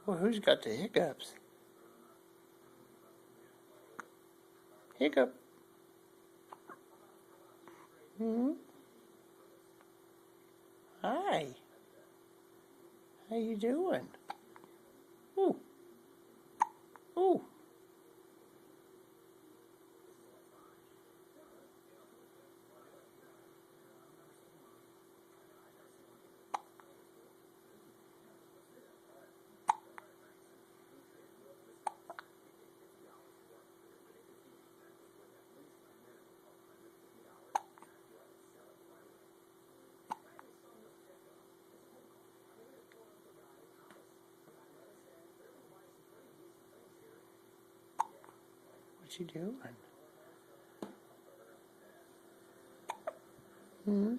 Well, who's got the hiccups? Hiccup. Hmm. Hi. How you doing? Ooh. Ooh. What you doing? Hmm.